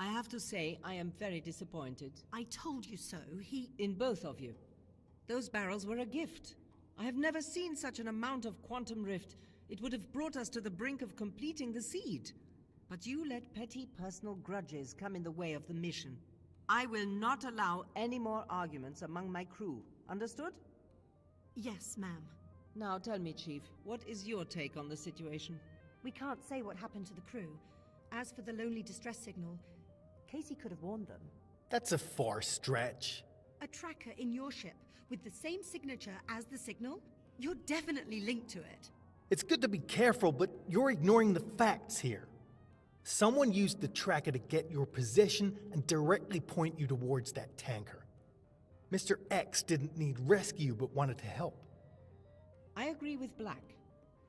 I have to say, I am very disappointed. I told you so. In both of you. Those barrels were a gift. I have never seen such an amount of quantum rift. It would have brought us to the brink of completing the seed. But you let petty personal grudges come in the way of the mission. I will not allow any more arguments among my crew. Understood? Yes, ma'am. Now tell me, Chief, what is your take on the situation? We can't say what happened to the crew. As for the lonely distress signal, Casey could have warned them. That's a far stretch. A tracker in your ship with the same signature as the signal? You're definitely linked to it. It's good to be careful, but you're ignoring the facts here. Someone used the tracker to get your position and directly point you towards that tanker. Mr. X didn't need rescue but wanted to help. I agree with Black.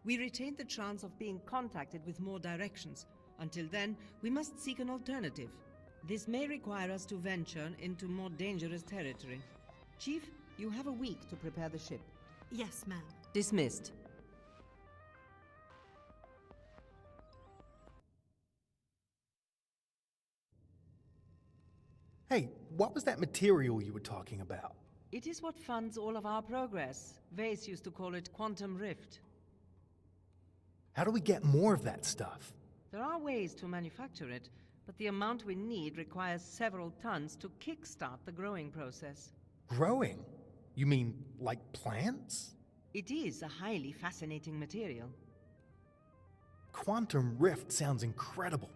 We retained the chance of being contacted with more directions. Until then, we must seek an alternative. This may require us to venture into more dangerous territory. Chief, you have a week to prepare the ship. Yes, ma'am. Dismissed. Hey, what was that material you were talking about? It is what funds all of our progress. Vase used to call it quantum rift. How do we get more of that stuff? There are ways to manufacture it, but the amount we need requires several tons to kickstart the growing process. Growing? You mean like plants? It is a highly fascinating material. Quantum rift sounds incredible.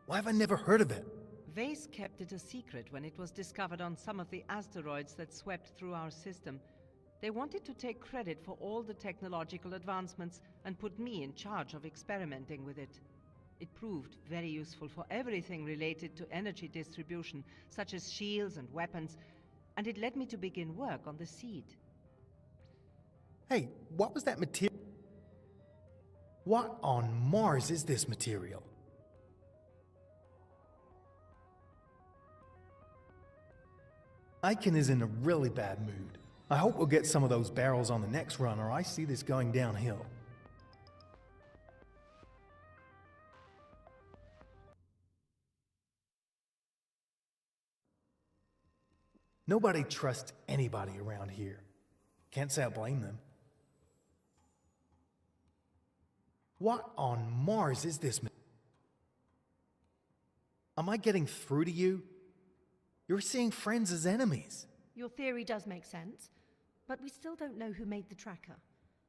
Why have I never heard of it? Vase kept it a secret when it was discovered on some of the asteroids that swept through our system. They wanted to take credit for all the technological advancements and put me in charge of experimenting with it. It proved very useful for everything related to energy distribution, such as shields and weapons, and it led me to begin work on the seed. Hey, what was that material? What on Mars is this material? Aiken is in a really bad mood. I hope we'll get some of those barrels on the next run, or I see this going downhill. Nobody trusts anybody around here. Can't say I blame them. What on Mars is this? Am I getting through to you? You're seeing friends as enemies. Your theory does make sense, but we still don't know who made the tracker,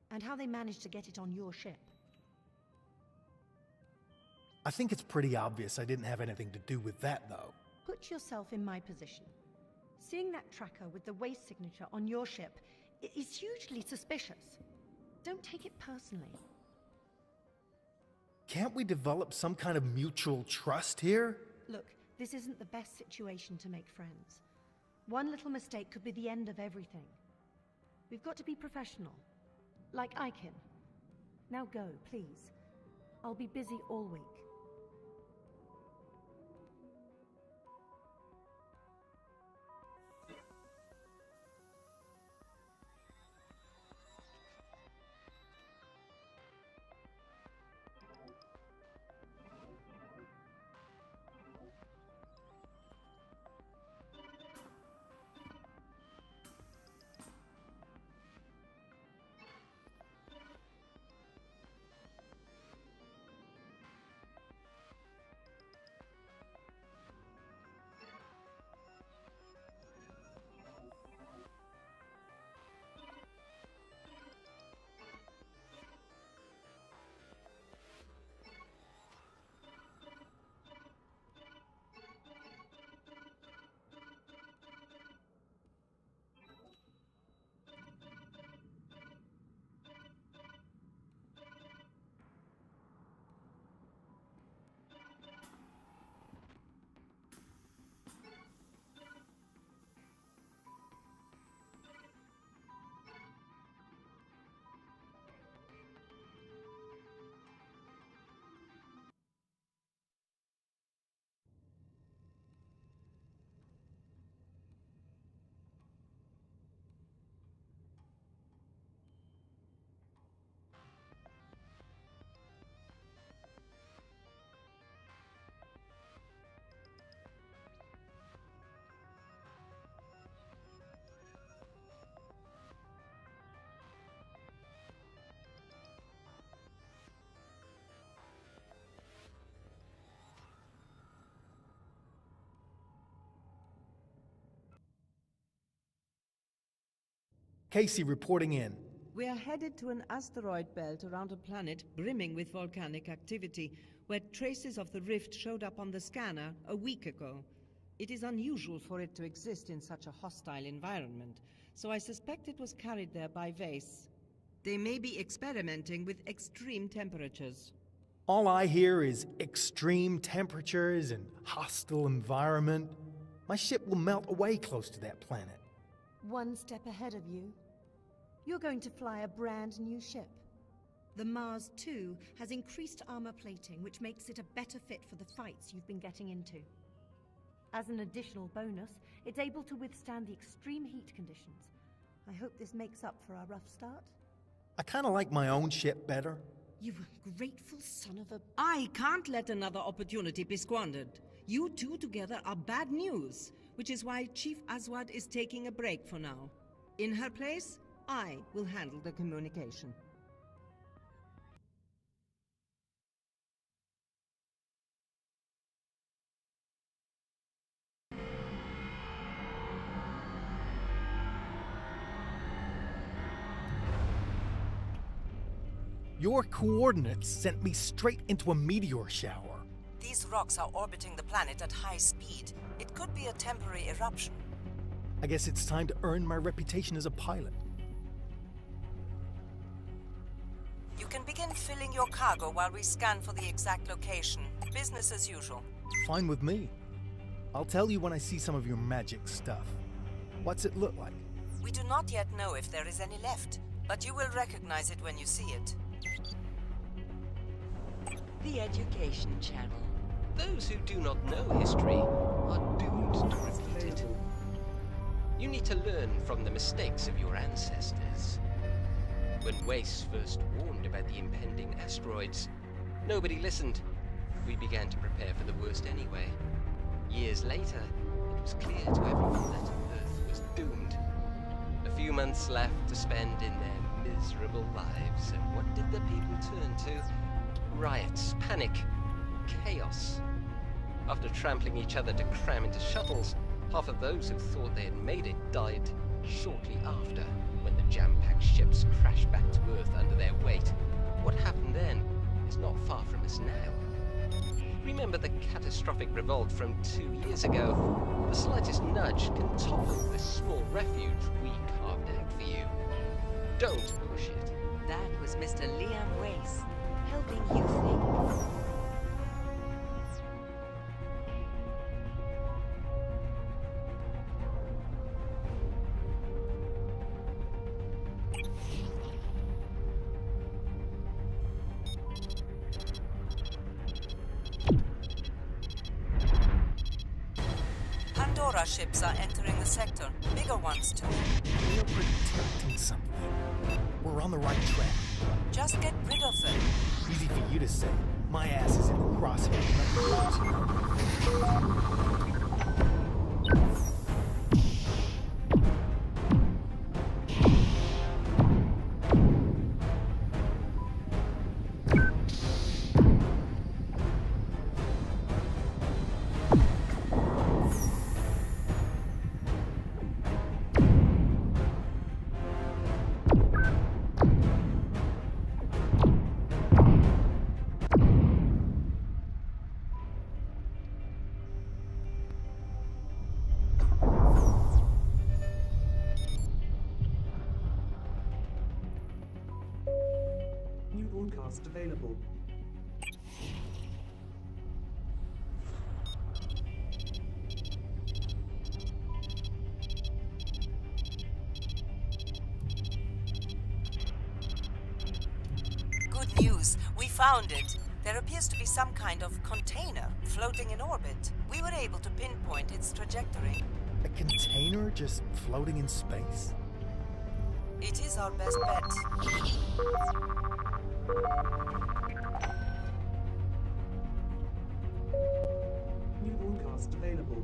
and how they managed to get it on your ship. I think it's pretty obvious I didn't have anything to do with that, though. Put yourself in my position. Seeing that tracker with the waste signature on your ship is hugely suspicious. Don't take it personally. Can't we develop some kind of mutual trust here? Look, this isn't the best situation to make friends. One little mistake could be the end of everything. We've got to be professional. Like Aiken. Now go, please. I'll be busy all week. Casey reporting in. We are headed to an asteroid belt around a planet brimming with volcanic activity, where traces of the rift showed up on the scanner a week ago. It is unusual for it to exist in such a hostile environment, so I suspect it was carried there by Vase. They may be experimenting with extreme temperatures. All I hear is extreme temperatures and hostile environment. My ship will melt away close to that planet. One step ahead of you. You're going to fly a brand new ship. The Mars 2 has increased armor plating, which makes it a better fit for the fights you've been getting into. As an additional bonus, it's able to withstand the extreme heat conditions. I hope this makes up for our rough start. I kind of like my own ship better. You ungrateful son of a... I can't let another opportunity be squandered. You two together are bad news, which is why Chief Aswad is taking a break for now. In her place, I will handle the communication. Your coordinates sent me straight into a meteor shower. These rocks are orbiting the planet at high speed. It could be a temporary eruption. I guess it's time to earn my reputation as a pilot. You can begin filling your cargo while we scan for the exact location. Business as usual. Fine with me. I'll tell you when I see some of your magic stuff. What's it look like? We do not yet know if there is any left, but you will recognize it when you see it. The Education Channel. Those who do not know history are doomed to repeat it. You need to learn from the mistakes of your ancestors. When Wace first warned about the impending asteroids, nobody listened. We began to prepare for the worst anyway. Years later, it was clear to everyone that Earth was doomed. A few months left to spend in their miserable lives, and what did the people turn to? Riots, panic, chaos. After trampling each other to cram into shuttles, half of those who thought they had made it died shortly after, when the jam-packed ships crashed back to Earth under their weight. What happened then is not far from us now. Remember the catastrophic revolt from 2 years ago? The slightest nudge can topple this small refuge we carved out for you. Don't push it. That was Mr. Liam Wace, helping you think. Pandora ships are entering the sector. Bigger ones too. We're protecting something. We're on the right track. Just get rid of them. Easy for you to say. My ass is in the crosshairs. New broadcast available. Good news. We found it. There appears to be some kind of container floating in orbit. We were able to pinpoint its trajectory. A container just floating in space? It is our best bet. New broadcast available.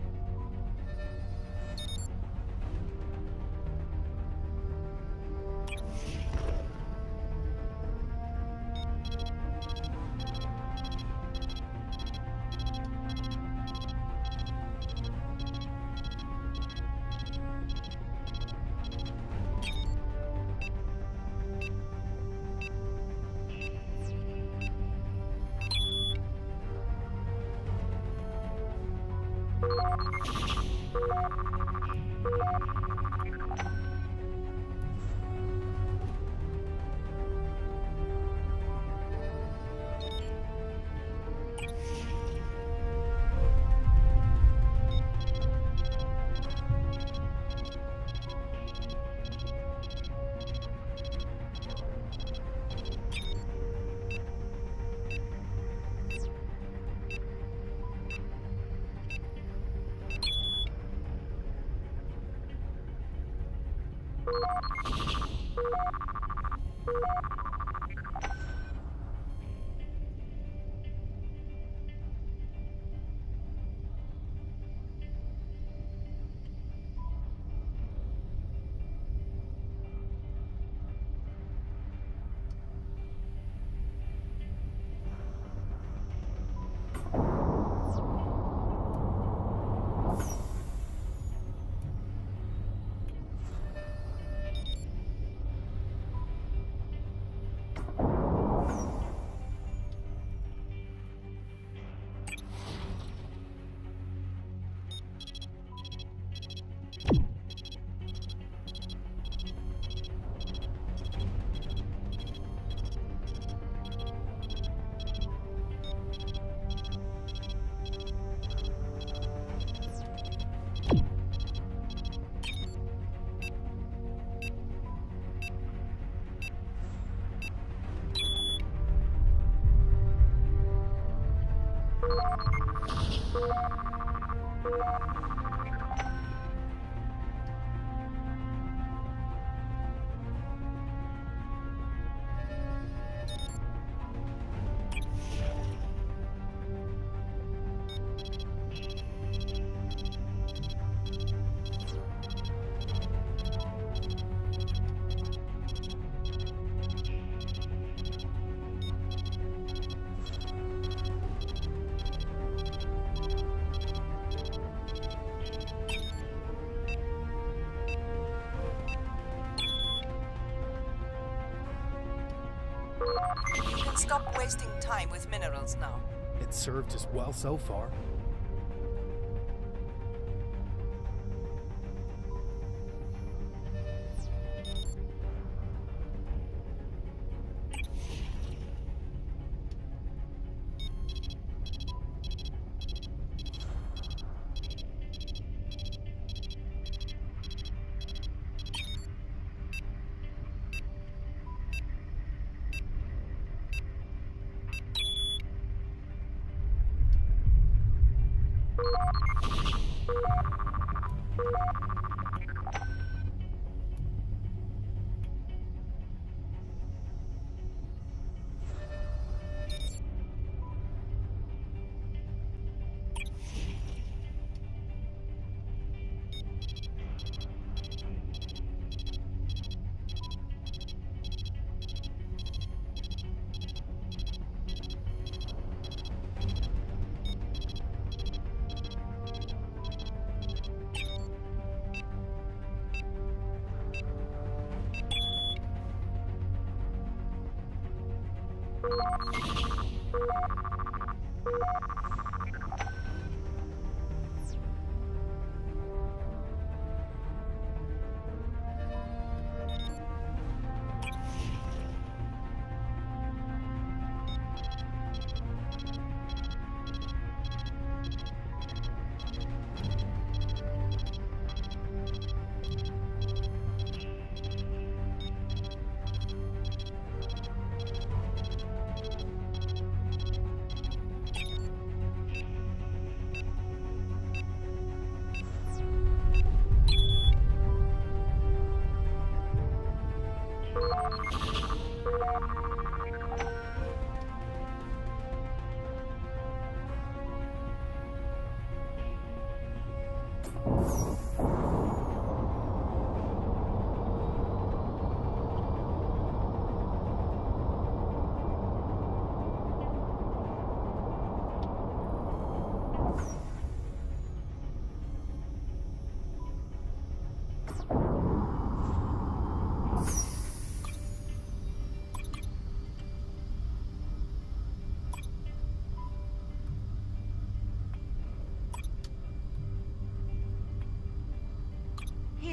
You can stop wasting time with minerals now. It served us well so far.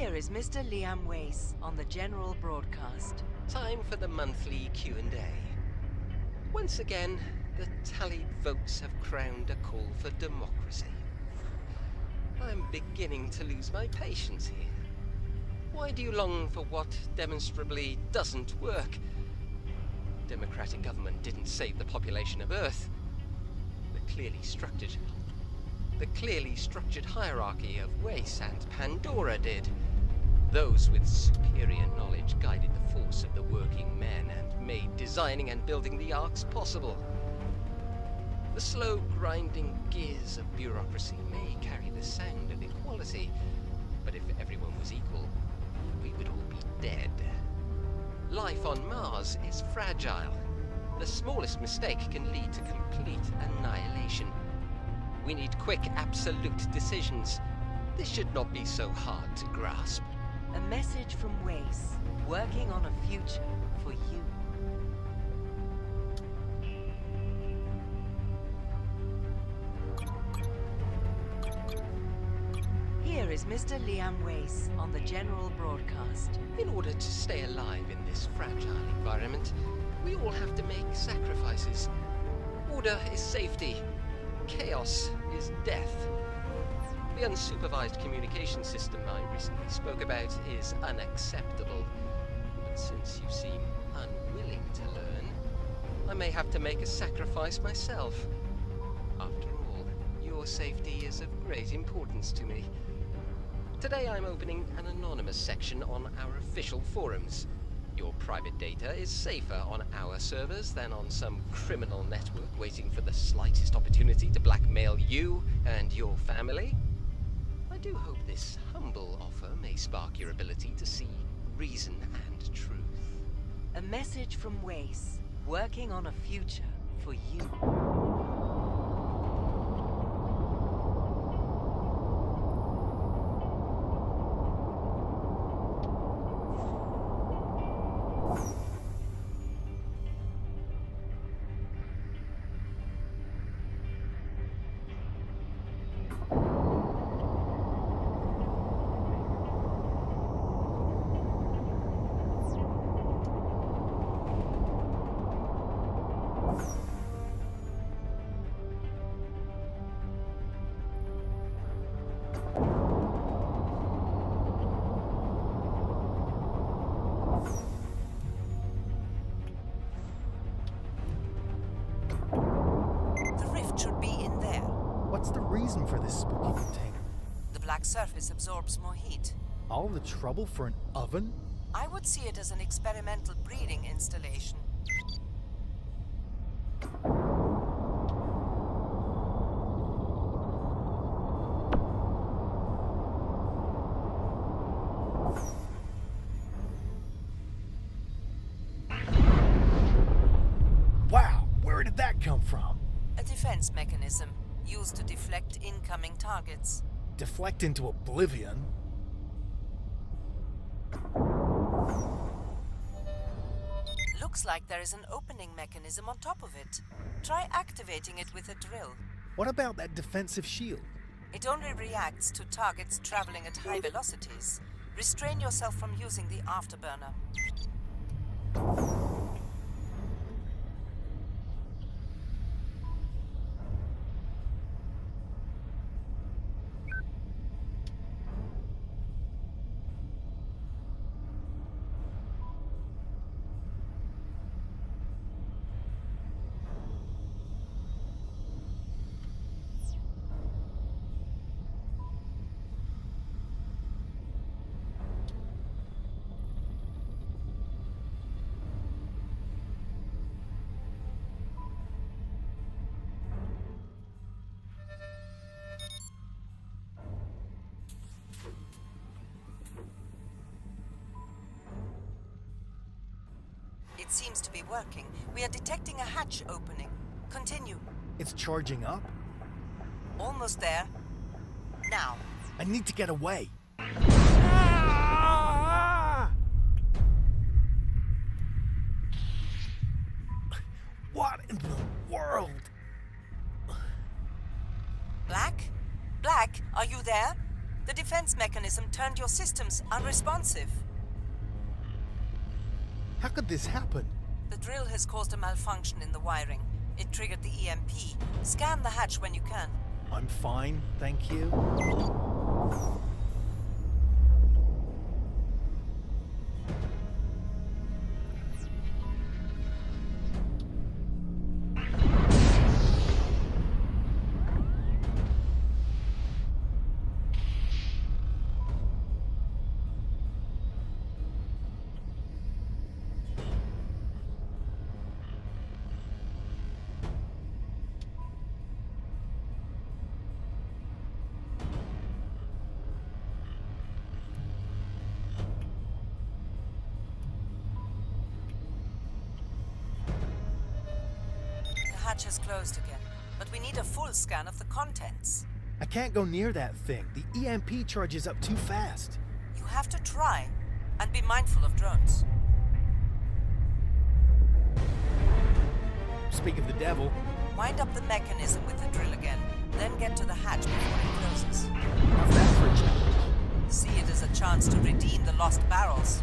Here is Mr. Liam Weiss on the general broadcast. Time for the monthly Q&A. Once again, the tallied votes have crowned a call for democracy. I'm beginning to lose my patience here. Why do you long for what demonstrably doesn't work? Democratic government didn't save the population of Earth. The clearly structured hierarchy of Weiss and Pandora did. Those with superior knowledge guided the force of the working men and made designing and building the arcs possible. The slow grinding gears of bureaucracy may carry the sound of equality, but if everyone was equal, we would all be dead. Life on Mars is fragile. The smallest mistake can lead to complete annihilation. We need quick, absolute decisions. This should not be so hard to grasp. A message from Weiss, working on a future for you. Here is Mr. Liam Weiss on the general broadcast. In order to stay alive in this fragile environment, we all have to make sacrifices. Order is safety. Chaos is death. The unsupervised communication system I recently spoke about is unacceptable. But since you seem unwilling to learn, I may have to make a sacrifice myself. After all, your safety is of great importance to me. Today I'm opening an anonymous section on our official forums. Your private data is safer on our servers than on some criminal network waiting for the slightest opportunity to blackmail you and your family. I do hope this humble offer may spark your ability to see reason and truth. A message from Weiss, working on a future for you. What's the reason for this spooky container? The black surface absorbs more heat. All the trouble for an oven? I would see it as an experimental breeding installation. Wow, where did that come from? A defense mechanism used to deflect incoming targets. Deflect into oblivion? Looks like there is an opening mechanism on top of it. Try activating it with a drill. What about that defensive shield? It only reacts to targets traveling at high velocities. Restrain yourself from using the afterburner. It seems to be working. We are detecting a hatch opening. Continue. It's charging up? Almost there. Now. I need to get away. What in the world? Black? Black, are you there? The defense mechanism turned your systems unresponsive. How could this happen? The drill has caused a malfunction in the wiring. It triggered the EMP. Scan the hatch when you can. I'm fine, thank you. The hatch has closed again, but we need a full scan of the contents. I can't go near that thing. The EMP charges up too fast. You have to try, and be mindful of drones. Speak of the devil. Wind up the mechanism with the drill again, then get to the hatch before it closes. How's that for a challenge? See it as a chance to redeem the lost barrels.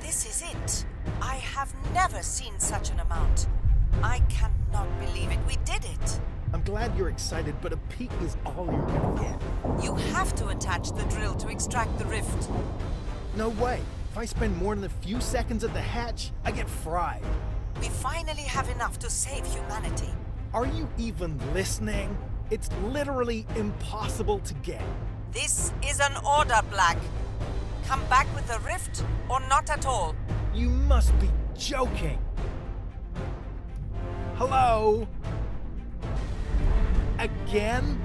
This is it. I have never seen such an amount. I cannot believe it. We did it. I'm glad you're excited, but a peek is all you're gonna get. You have to attach the drill to extract the rift. No way. If I spend more than a few seconds at the hatch, I get fried. We finally have enough to save humanity. Are you even listening? It's literally impossible to get. This is an order, Black. Come back with the rift or not at all. You must be joking. Hello? Again?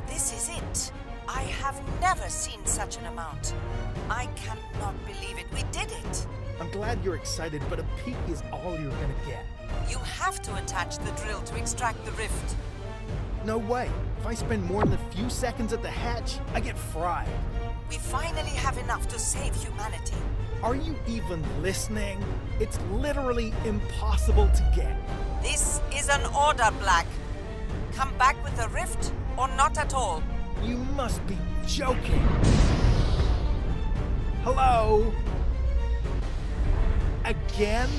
This is it. I have never seen such an amount. I cannot believe it. We did it. I'm glad you're excited, but a peek is all you're gonna get. You have to attach the drill to extract the rift. No way. If I spend more than a few seconds at the hatch, I get fried. We finally have enough to save humanity. Are you even listening? It's literally impossible to get. This is an order, Black. Come back with the rift or not at all. You must be joking. Hello? Again?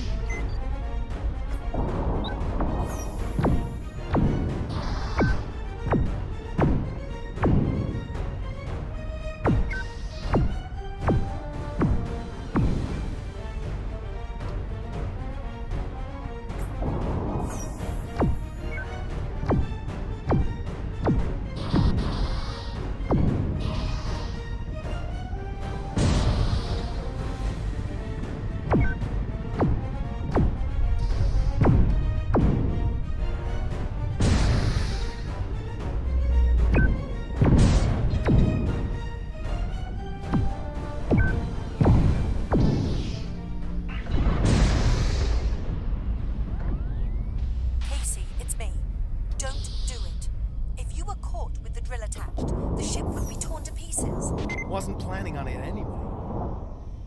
Wasn't planning on it anyway.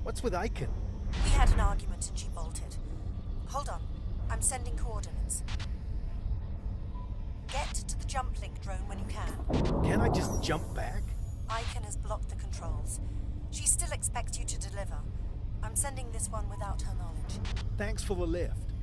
What's with Icon? We had an argument and she bolted. Hold on. I'm sending coordinates. Get to the jump drone when you can. Can't I just jump back? Icon has blocked the controls. She still expects you to deliver. I'm sending this one without her knowledge. Thanks for the lift.